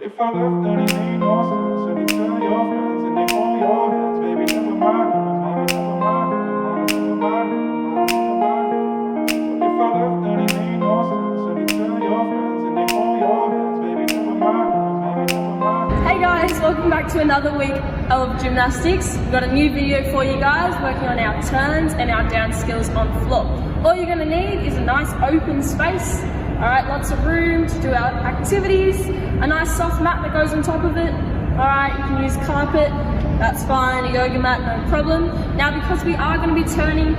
If I left, then it made no sense. And you tell your friends and they hold your hands. Baby, never mind, never mind, never mind, never mind, never mind. If I left, then it made no sense. And you tell your friends and they hold your hands. Baby, never mind, never mind, never mind. Hey guys, welcome back to another week of gymnastics. We've got a new video for you guys working on our turns and our down skills on floor. All you're going to need is a nice open space. Alright, lots of room to do our activities, a nice soft mat that goes on top of it. Alright, you can use carpet, that's fine, a yoga mat, no problem. Now because we are going to be turning,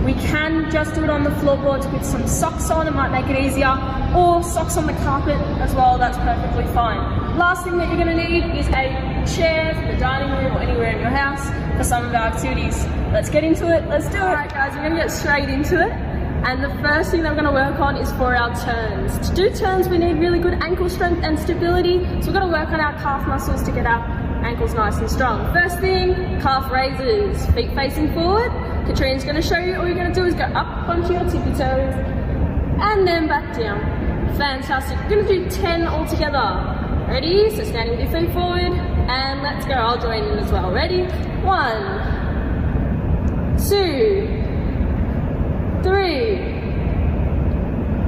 we can just do it on the floorboards with some socks on, it might make it easier, or socks on the carpet as well, that's perfectly fine. Last thing that you're going to need is a chair for the dining room or anywhere in your house for some of our activities. Let's get into it, let's do it. Alright guys, we're going to get straight into it. And the first thing that we're going to work on is for our turns. To do turns, we need really good ankle strength and stability. So we're going to work on our calf muscles to get our ankles nice and strong. First thing, calf raises, feet facing forward. Katrina's going to show you. All you're going to do is go up onto your tippy toes and then back down. Fantastic. We're going to do 10 altogether. Ready? So standing with your feet forward and let's go. I'll join in as well. Ready? 1, 2, 3,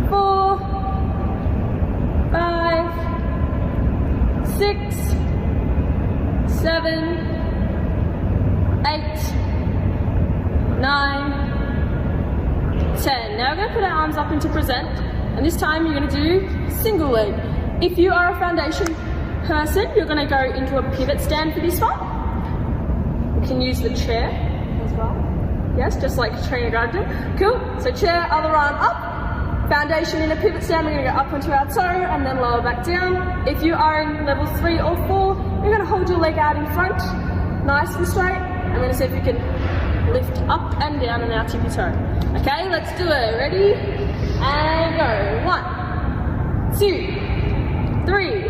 4, 5, 6, 7, 8, 9, 10. Now we're going to put our arms up into present, and this time you're going to do single leg. If you are a foundation person, you're going to go into a pivot stand for this one. You can use the chair as well. Yes, just like Katrina Gardner. Cool. So chair, other arm up. Foundation in a pivot stand. We're going to go up onto our toe and then lower back down. If you are in level 3 or 4, you're going to hold your leg out in front, nice and straight. I'm going to see if you can lift up and down on our tippy toe. Okay, let's do it. Ready? And go. 1, 2, 3,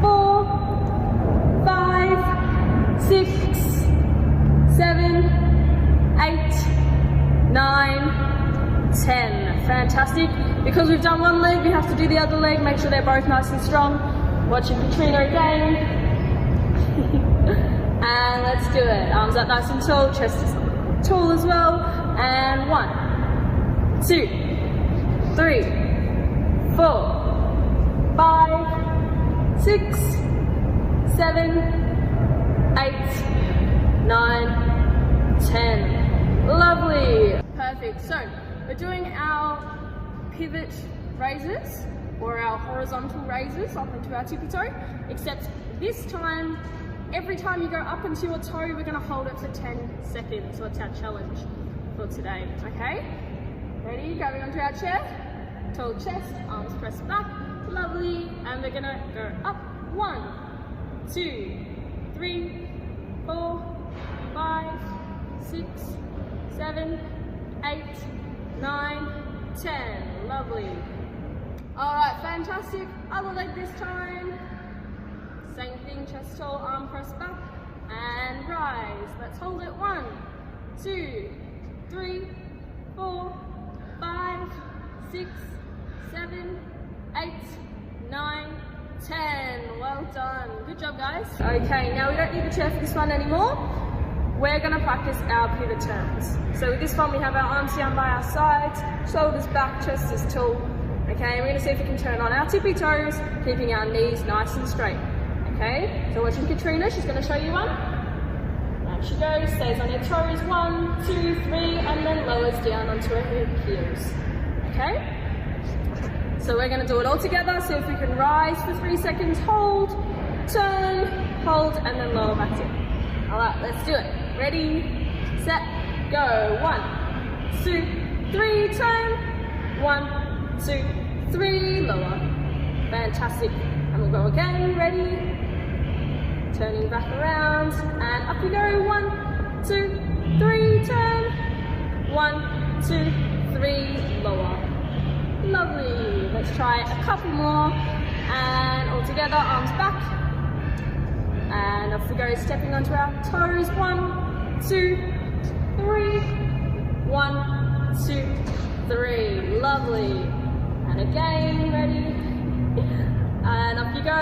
4, 5, 6, 7, 8, 9, 10. Fantastic. Because we've done one leg, we have to do the other leg. Make sure they're both nice and strong. Watching Katrina again. And let's do it. Arms up nice and tall, chest is tall as well. And 1, 2, 3, 4, 5, 6, 7, 8, 9, 10. Lovely. Perfect. So we're doing our pivot raises or our horizontal raises up into our tippy toe, except this time, every time you go up into your toe, we're going to hold it for 10 seconds. So it's our challenge for today. Okay? Ready? Going onto our chair. Tall chest, arms pressed back. Lovely. And we're going to go up. 1, 2, 3, 4, 5, 6, 7, 8, 9, 10. Lovely. Alright, fantastic. Other leg this time. Same thing, chest tall, arm pressed back. And rise. Let's hold it. 1, 2, 3, 4, 5, 6, 7, 8, 9, 10. Well done. Good job, guys. Okay, now we don't need the chair for this one anymore. We're going to practice our pivot turns. So with this one, we have our arms down by our sides, shoulders back, chest is tall. Okay, we're going to see if we can turn on our tippy toes, keeping our knees nice and straight. Okay, so watching Katrina, she's going to show you one. Down she goes, stays on her toes, 1, 2, 3, and then lowers down onto her heels. Okay, so we're going to do it all together. So if we can rise for 3 seconds, hold, turn, hold, and then lower back down. All right, let's do it. Ready, set, go. 1, 2, 3, turn. 1, 2, 3, lower. Fantastic. And we'll go again. Ready? Turning back around and up we go. 1, 2, 3, turn. 1, 2, 3, lower. Lovely. Let's try a couple more. And all together, arms back. And off we go, stepping onto our toes. 1, 2, 3. 1, 2, 3. Lovely. And again, ready? And up you go.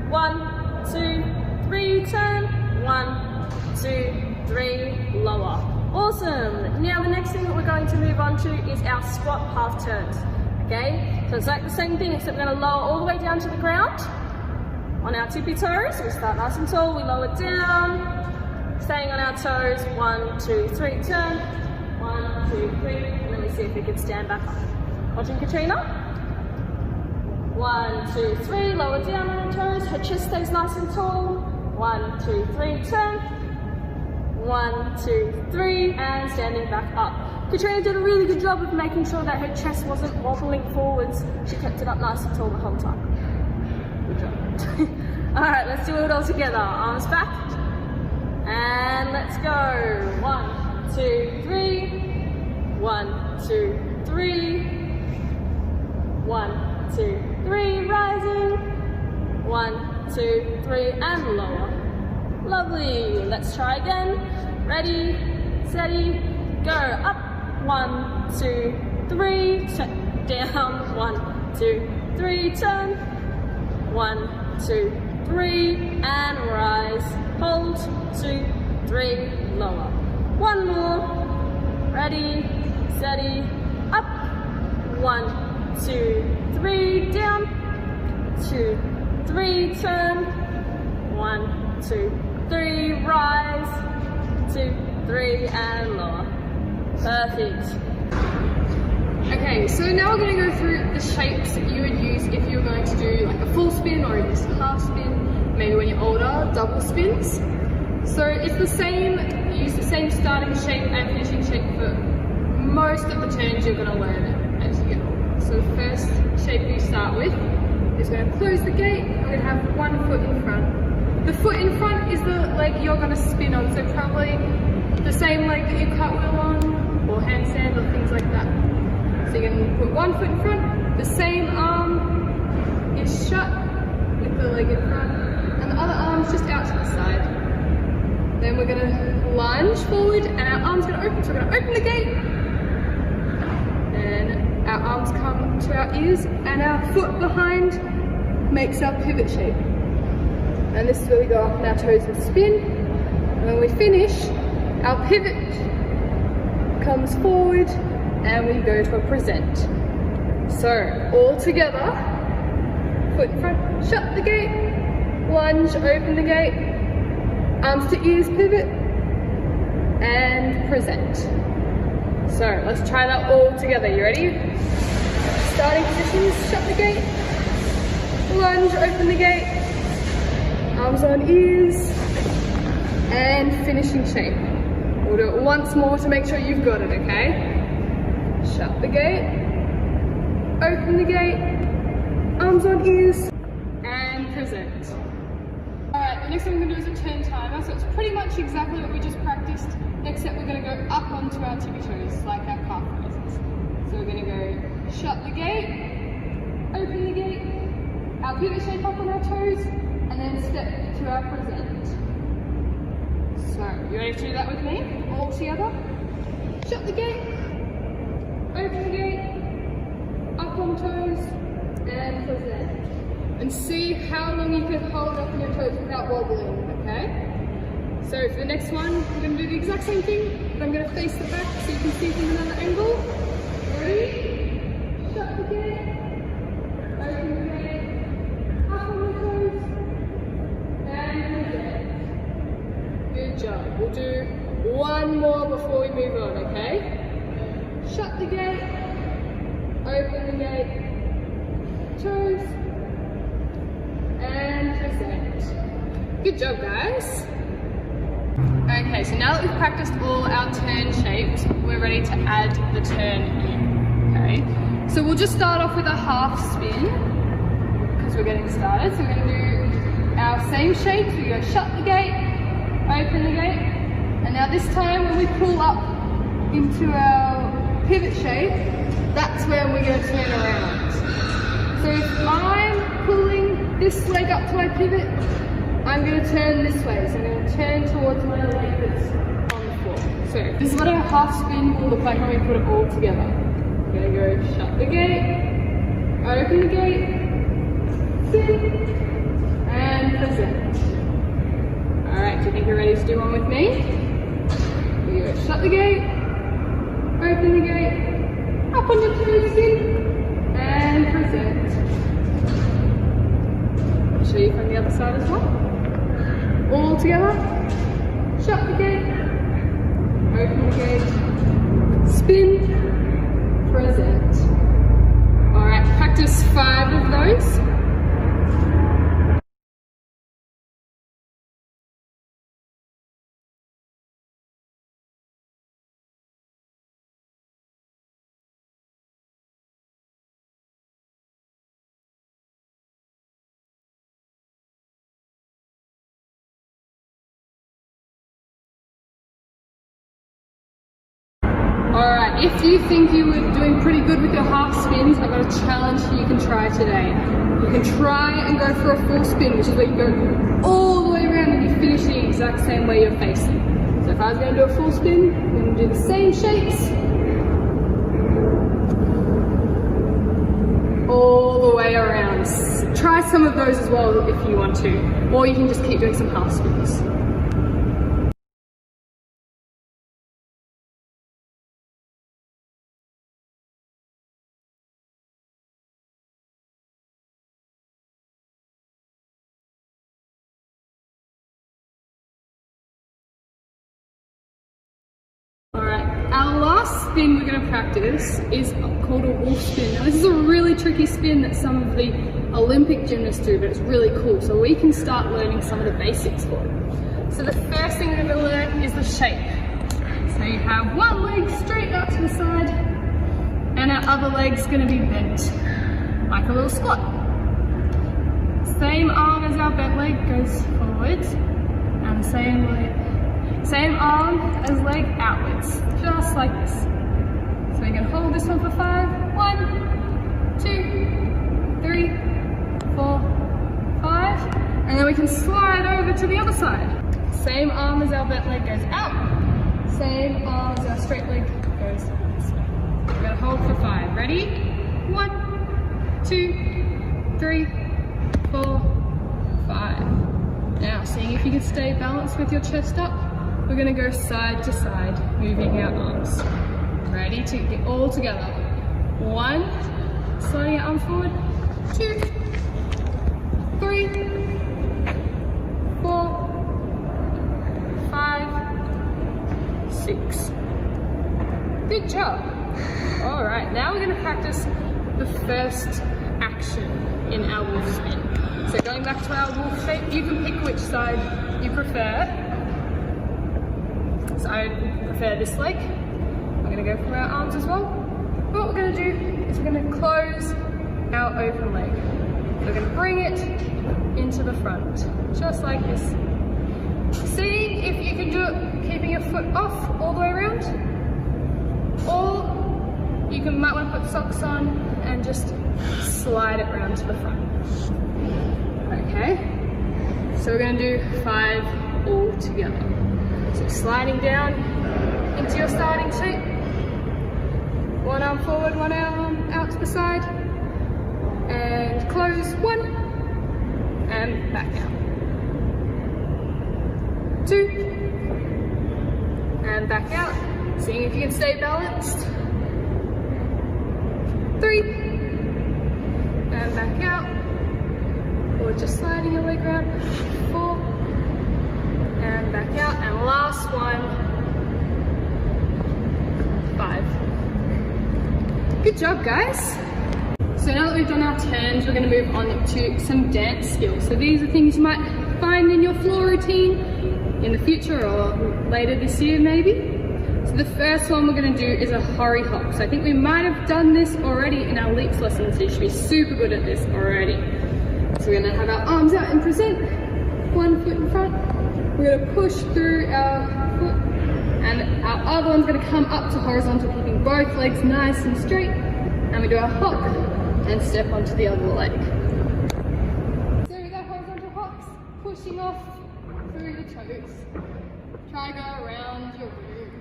1, 2, 3, turn. 1, 2, 3, lower. Awesome. Now the next thing that we're going to move on to is our squat half turns. Okay, so it's like the same thing except we're going to lower all the way down to the ground on our tippy toes. We start nice and tall, we lower down, staying on our toes. 1, 2, 3, turn. 1, 2, 3. Let me see if we can stand back up. Watching Katrina. 1, 2, 3. Lower down on our toes. Her chest stays nice and tall. 1, 2, 3. Turn. 1, 2, 3. And standing back up. Katrina did a really good job of making sure that her chest wasn't wobbling forwards. She kept it up nice and tall the whole time. Good job. Alright, let's do it all together. Arms back. And let's go. 1, 2, 3. 1, 2, 3. 1, 2, 3. Rising. 1, 2, 3. And lower. Lovely. Let's try again. Ready, steady, go. Up. 1, 2, 3. Down. 1, 2, 3. Turn. 1, 2, 3. And rise. Hold. 2, 3. Lower. One more. Ready, steady, up. 1, 2, 3. Down. 2, 3. Turn. 1, 2, 3. Rise. 2, 3. And lower. Perfect. Okay, so now we're going to go through the shapes that you would use if you were going to do like a full spin or just a half spin, maybe when you're older, double spins. So it's the same, you use the same starting shape and finishing shape for most of the turns you're going to learn as you get older. So the first shape you start with is going to close the gate, and we're going to have one foot in front. The foot in front is the leg you're going to spin on, so probably the same leg that you cartwheel on, or handstand, or things like that. So you're going to put one foot in front, the same arm is shut with the leg in front, and the other arm's just out to the side. Then we're going to lunge forward, and our arm's going to open, so we're going to open the gate, and our arms come to our ears, and our foot behind makes our pivot shape. And this is where we go up on our toes and spin, and when we finish, our pivot comes forward and we go to a present. So all together, foot in front, shut the gate, lunge, open the gate, arms to ears, pivot, and present. So let's try that all together. You ready? Starting positions, shut the gate, lunge, open the gate, arms on ears, and finishing shape. We'll do it once more to make sure you've got it, okay? Shut the gate, open the gate, arms on ears, and present. Alright, the next thing we're going to do is a turn timer, so it's pretty much exactly what we just practiced, except we're going to go up onto our tippy toes, like our calf raises. So we're going to go shut the gate, open the gate, our pivot shape up on our toes, and then step to our present. So, you ready to do that with me? All together. Shut the gate, open the gate, up on toes, and present. And see how long you can hold up on your toes without wobbling, okay? So for the next one, we're going to do the exact same thing, but I'm going to face the back so you can see from another angle. Ready? Shut the gate, open the gate, up on the toes, and present. Good job. We'll do one more before we move on, okay? Shut the gate, open the gate, toes, and present. Good job, guys. Okay, so now that we've practiced all our turn shapes, we're ready to add the turn in, okay? So we'll just start off with a half spin, because we're getting started. So we're going to do our same shapes. We go shut the gate, open the gate, and now this time when we pull up into our pivot shape, that's when we're going to turn around. So if I'm pulling this leg up to my pivot, I'm going to turn this way. So I'm going to turn towards my leg that's on the floor. So this is what our half spin will look like when we put it all together. We're going to go shut the gate, open the gate, spin, and present. Alright, do you think you're ready to do one with me? We go shut the gate, open the gate, up on your toes, spin, and present. I'll show you from the other side as well. All together, shut the gate, open the gate, spin, present. Alright, practice 5 of those. Alright, if you think you were doing pretty good with your half spins, I've got a challenge you can try today. You can try and go for a full spin, which is where you go all the way around and you finish the exact same way you're facing. So if I was going to do a full spin, I'm going to do the same shapes all the way around. Try some of those as well if you want to, or you can just keep doing some half spins. Alright, our last spin we're going to practice is called a wolf spin. Now this is a really tricky spin that some of the Olympic gymnasts do, but it's really cool. So we can start learning some of the basics for it. So the first thing we're going to learn is the shape. So you have one leg straight out to the side, and our other leg's going to be bent, like a little squat. Same arm as our bent leg goes forwards, and the same arm as leg outwards, just like this. So you can hold this one for 5. 1, 2, 3, 4, 5. And then we can slide over to the other side. Same arm as our bent leg goes out. Same arm as our straight leg goes this way. We're going to hold for 5. Ready? 1, 2, 3, 4, 5. Now, seeing if you can stay balanced with your chest up, we're going to go side to side, moving our arms. Ready to get all together. 1, sliding our arms forward. 2, 3, 4, 5, 6. Good job. Alright, now we're going to practice the first action in our wolf spin. So going back to our wolf shape, you can pick which side you prefer. So I prefer this leg. We're going to go for our arms as well. What we're going to do is we're going to close our open leg. We're going to bring it into the front, just like this. See if you can do it keeping your foot off all the way around. Or you might want to put socks on and just slide it around to the front. Okay, so we're going to do 5 all together. So sliding down into your starting shape. One arm forward, one arm out to the side. And close. 1. And back out. 2. And back out. Seeing if you can stay balanced. 3. And back out. Or just sliding your leg around. 4. And back out, and last one, 5. Good job, guys. So now that we've done our turns, we're going to move on to some dance skills. So these are things you might find in your floor routine in the future or later this year maybe. So the first one we're going to do is a hurry hop. So I think we might have done this already in our leaps lesson, so you should be super good at this already. So we're going to have our arms out and present, one foot in front. We're going to push through our foot, and our other one's going to come up to horizontal, keeping both legs nice and straight. And we do a hop and step onto the other leg. So with our horizontal hops, pushing off through the toes. Try to go around your room.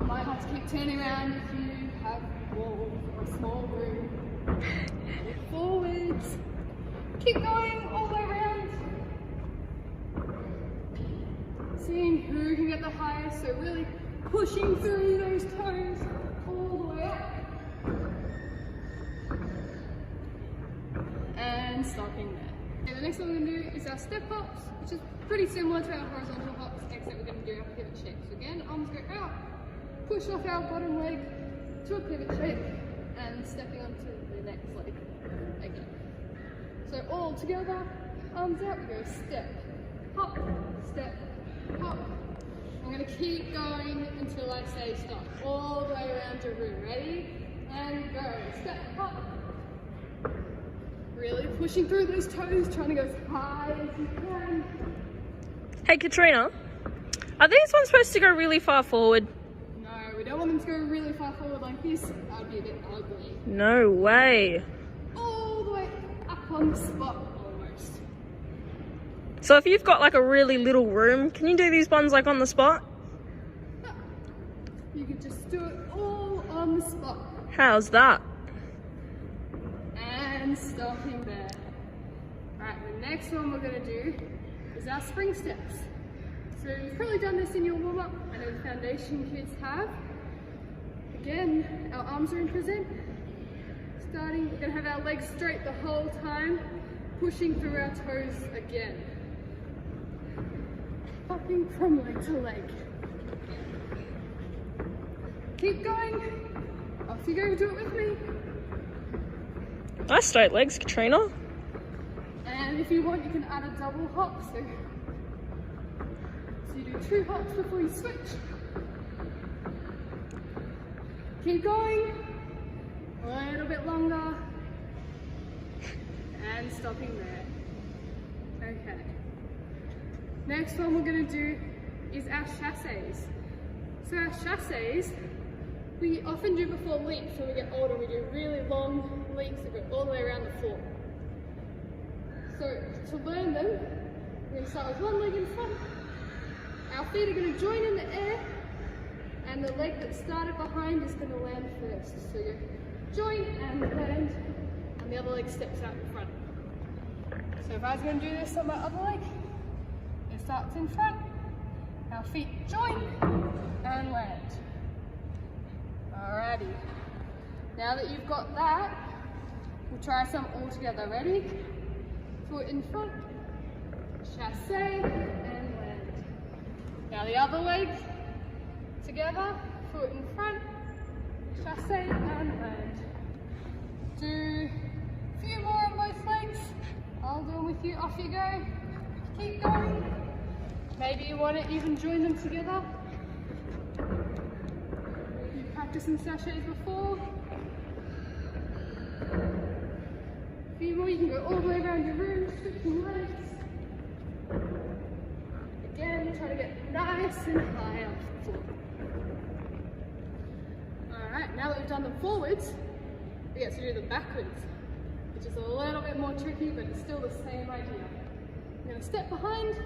You might have to keep turning around if you have walls or a small room. Look forwards. Keep going all the way around. Seeing who can get the highest, so really pushing through those toes all the way up. And stopping there. Okay, the next one we're going to do is our step hops, which is pretty similar to our horizontal hops, except we're going to do our pivot shape. So again, arms go out, push off our bottom leg to a pivot shape, and stepping onto the next leg again. So all together, arms out, we go step, hop, step, hop. I'm going to keep going until I say stop, all the way around your room. Ready? And go. Step, hop. Really pushing through those toes, trying to go as high as you can. Hey Katrina, are these ones supposed to go really far forward? No, we don't want them to go really far forward like this. That would be a bit ugly. No way. All the way up on the spot, almost. So if you've got like a really little room, can you do these ones like on the spot? You could just do it all on the spot. How's that? And stopping there. Alright, the next one we're going to do is our spring steps. So you've probably done this in your warm-up. I know the foundation kids have. Again, our arms are in present. Starting, we're going to have our legs straight the whole time, pushing through our toes again. Hopping from leg to leg. Keep going. Off you go, do it with me. Nice straight legs, Katrina. And if you want, you can add a double hop. So you do 2 hops before you switch. Keep going. A little bit longer. And stopping there. Okay. Next one we're going to do is our chassés. So our chassés, we often do before leaps. When we get older, we do really long leaps that go all the way around the floor. So to learn them, we're going to start with one leg in front. Our feet are going to join in the air, and the leg that started behind is going to land first. So you join and land, and the other leg steps out in front. So if I was going to do this on my other leg, it starts in front, our feet join and land. Alrighty. Now that you've got that, we'll try some all together. Ready? Foot in front, chassé, and land. Now the other leg, together, foot in front, chassé, and land. Do a few more on both legs. I'll do them with you. Off you go. Keep going. Maybe you want to even join them together. You've practiced in sachets before. A few more, you can go all the way around your room, switching legs. Again, try to get nice and high off the floor. Alright, now that we've done them forwards, we get to do them backwards, which is a little bit more tricky, but it's still the same idea. We're going to step behind,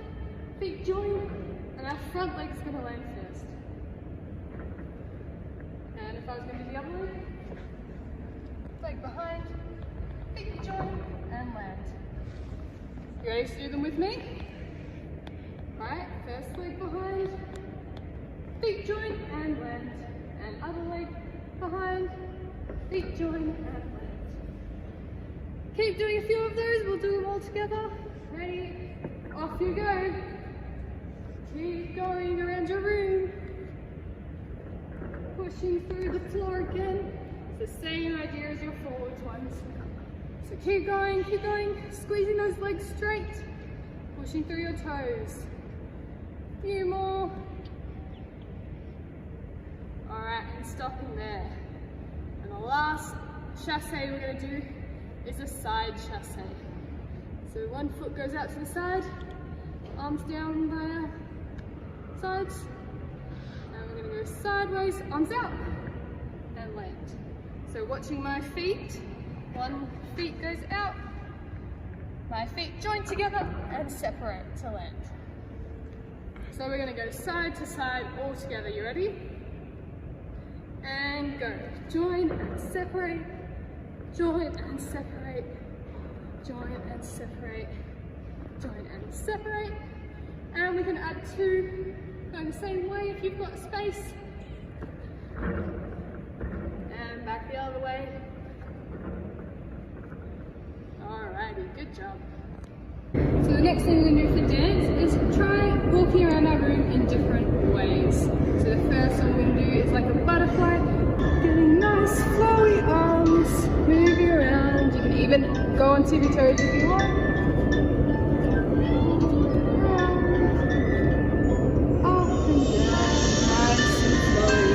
feet join, and our front leg's going to land first. And if I was going to do the other leg, leg behind, feet join, and land. You ready to do them with me? Alright, first leg behind, feet join, and land. And other leg behind, feet join, and land. Keep doing a few of those, we'll do them all together. Ready? Off you go. Keep going around your room. Pushing through the floor again. It's the same idea as your forwards ones. So keep going, squeezing those legs straight. Pushing through your toes. A few more. Alright, and stopping there. And the last chassé we're going to do is a side chassé. So one foot goes out to the side, arms down by our sides, and we're going to go sideways, arms out, and land. So watching my feet, one feet goes out, my feet join together and separate to land. So we're going to go side to side all together. You ready? And go. Join and separate, join and separate, join and separate, join and separate. And we can add 2 going the same way if you've got space. And back the other way. Alrighty, good job. So the next thing we're going to do for dance is try walking around our room in different ways. So the first one we're going to do is like a butterfly, getting nice flowy arms, moving around. You can even go on tippy toes if you want. Up and down, nice and flowy.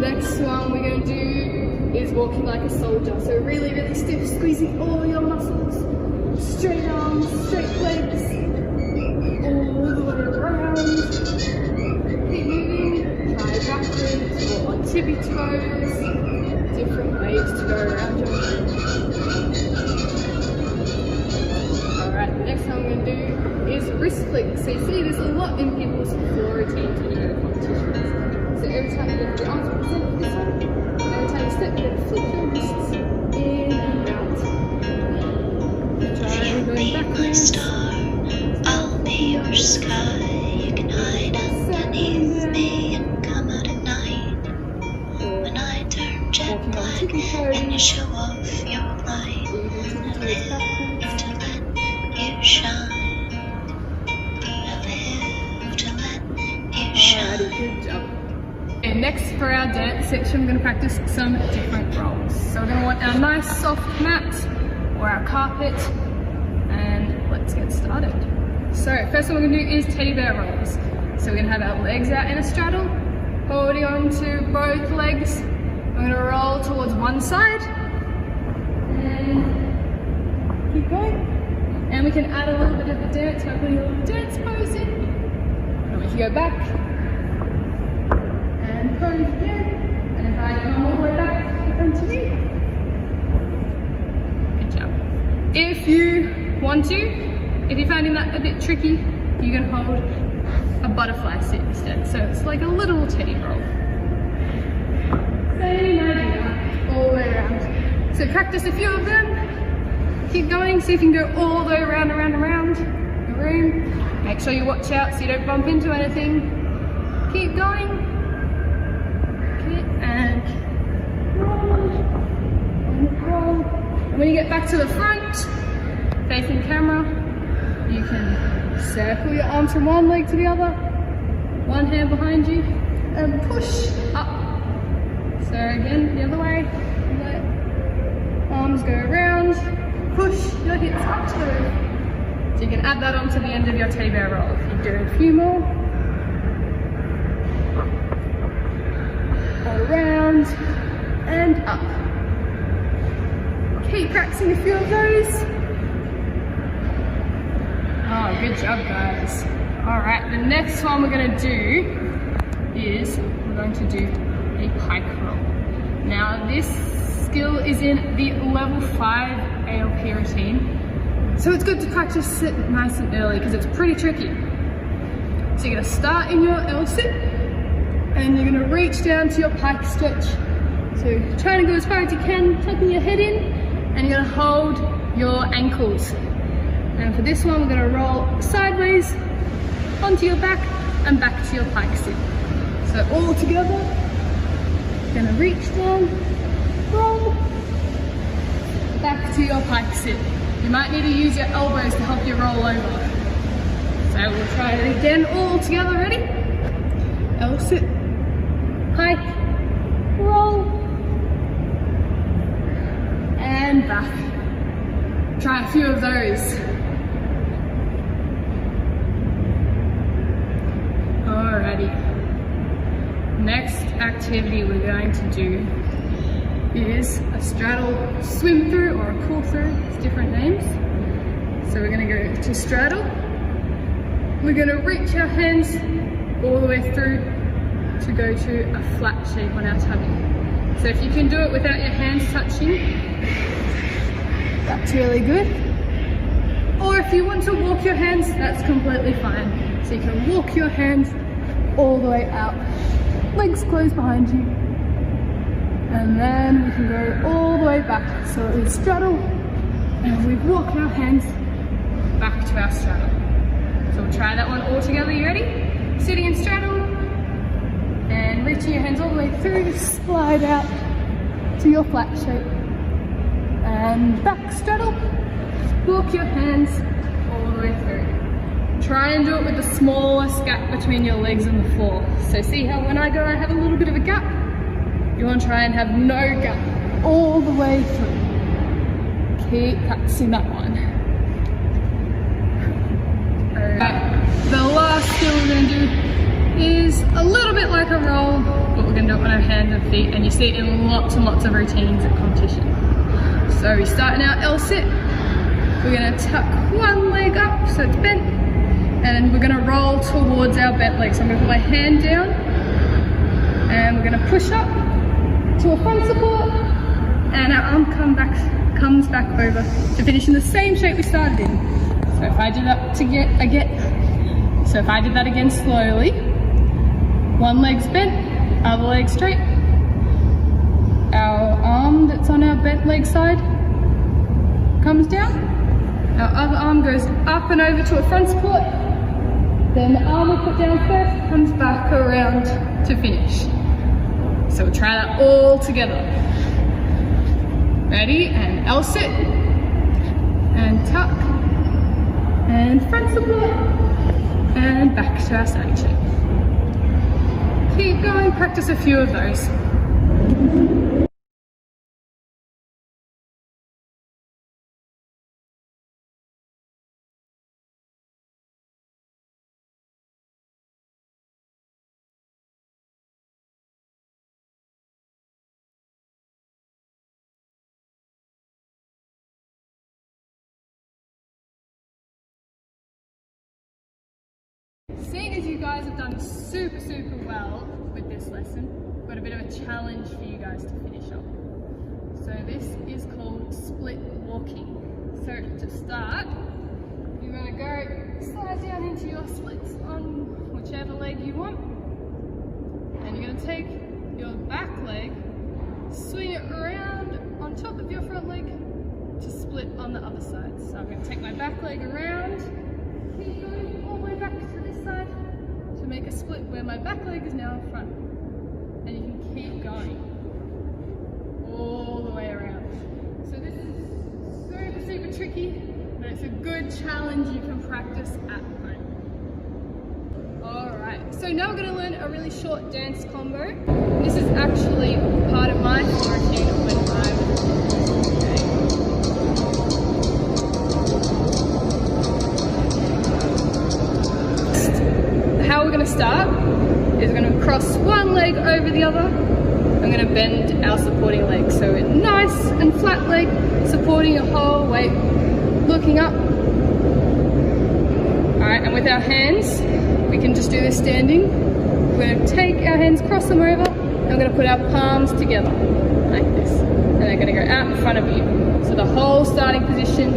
Next one we're going to do is walking like a soldier. So really, really stiff, squeezing all your muscles. Straight arms, straight legs, all the way around. Keep moving, try backwards or on tippy toes. Different ways to go around your room. Alright, the next one I'm going to do is wrist flicks. So you see this a lot in people's floor routines when you go to competitions. So every time you get your arms represent this one, every time you step, you're going to flip your wrists in and out. Star, I'll be your sky. You can hide underneath me and come out at night. When I turn jet black and you show off your light, I live to let you shine. I live to let you shine. Good job. And next for our dance section, we're going to practice some different rolls. So we're going to want our nice soft mat or our carpet. And let's get started. So first one we're going to do is teddy bear rolls. So we're going to have our legs out in a straddle, holding on to both legs. We're going to roll towards one side and keep going. And we can add a little bit of the dance by putting a little dance pose in. And we can go back and pose again. And if I come all the way back onto me. Good job. If you want to, if you're finding that a bit tricky, you can hold a butterfly sit instead. So it's like a little teddy roll. Same idea, all the way around. So practice a few of them. Keep going, see if you can go all the way around the room. Make sure you watch out so you don't bump into anything. Keep going. Okay, and roll, and roll. And when you get back to the front, facing camera, you can circle your arms from one leg to the other, one hand behind you, and push up. So again, the other way, let arms go around, push your hips up to the roof. So you can add that on to the end of your teddy bear roll. If you do a few more. Around and up. Keep practicing a few of those. Oh, good job, guys. Alright, the next one we're going to do is we're going to do a pike roll. Now, this skill is in the level 5 ALP routine, so it's good to practice it nice and early because it's pretty tricky. So you're going to start in your L sit and you're going to reach down to your pike stretch. So try to go as far as you can, tucking your head in, and you're going to hold your ankles. And for this one, we're going to roll sideways onto your back and back to your pike sit. So all together, you're going to reach down, roll, back to your pike sit. You might need to use your elbows to help you roll over. So we'll try it again, all together, ready? L sit, pike, roll, and back. Try a few of those. Alrighty. Next activity we're going to do is a straddle swim through or a pull through. It's different names. So we're going to go to straddle. We're going to reach our hands all the way through to go to a flat shape on our tummy. So if you can do it without your hands touching, that's really good. Or if you want to walk your hands, that's completely fine. So you can walk your hands all the way out, legs closed behind you, And then we can go all the way back. So we straddle and we walk our hands back to our straddle. So we'll try that one all together. You ready? Sitting and straddle and reaching your hands all the way through, slide out to your flat shape. And back straddle, walk your hands all the way through. Try and do it with the smallest gap between your legs and the floor. So see how when I go I have a little bit of a gap? You want to try and have no gap all the way through. Keep practicing that one. Alright, the last skill we're going to do is a little bit like a roll, but we're going to do it on our hands and feet, and you see it in lots and lots of routines at competition. So we start in our L sit. We're going to tuck one leg up so it's bent, and we're going to roll towards our bent leg. So I'm going to put my hand down, and we're going to push up to a front support, and our arm comes back over to finish in the same shape we started in. So if I did that again slowly, one leg's bent, other leg straight. Our arm that's on our bent leg side comes down. Our other arm goes up and over to a front support. Then the arm we put down first comes back around to finish. So we'll try that all together. Ready? And L sit. And tuck. And front support. And back to our standing shape. Keep going, practice a few of those. Seeing as you guys have done super well with this lesson, I've got a bit of a challenge for you guys to finish up. So this is called split walking. So to start, you're going to go slide down into your splits on whichever leg you want, and you're going to take your back leg, swing it around on top of your front leg to split on the other side. So I'm going to take my back leg around, keep going all the way back to this side to make a split where my back leg is now in front, and you can keep going all the way around. So this is super tricky, but it's a good challenge you can practice at home. Alright, so now we're going to learn a really short dance combo. This is actually part of my routine when How we're going to start is we're going to cross one leg over the other. I'm going to bend our supporting leg, so a nice and flat leg supporting your whole weight, looking up. Alright, and with our hands, we can just do this standing. We're going to take our hands, cross them over, and we're going to put our palms together, like this. And they're going to go out in front of you. So the whole starting position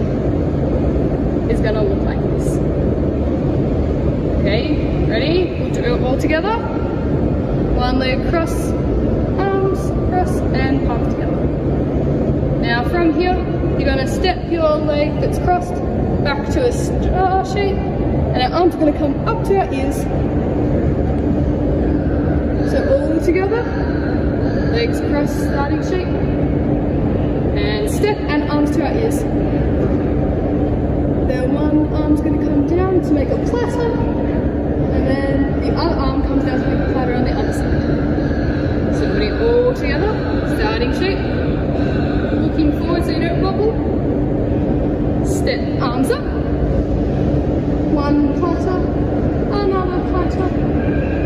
is going to look like this. Okay, ready? We'll do it all together. One leg cross, arms cross, and palms together. Now from here, you're going to step your leg that's crossed back to a star shape, and our arms are going to come up to our ears. So all together, legs cross, starting shape, and step and arms to our ears. Then one arm's going to come down to make a platter, and then the other arm comes down to make a platter on the other side. So putting it all together, starting shape, looking forward so you don't wobble. Step, arms up, one platter, another platter.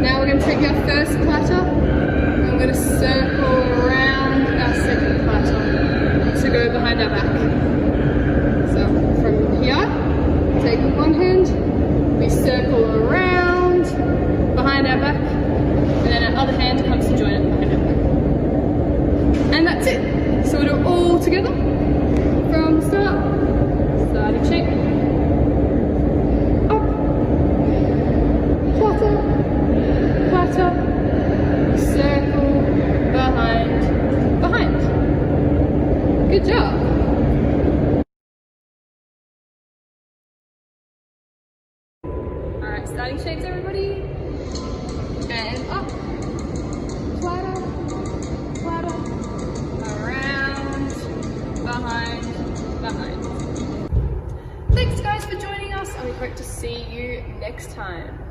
Now we're going to take our first platter, and we're going to circle around our second platter to go behind our back. Exciting shapes, everybody. And up. Flatter. Flatter. Around. Behind. Behind. Thanks guys for joining us, and we hope to see you next time.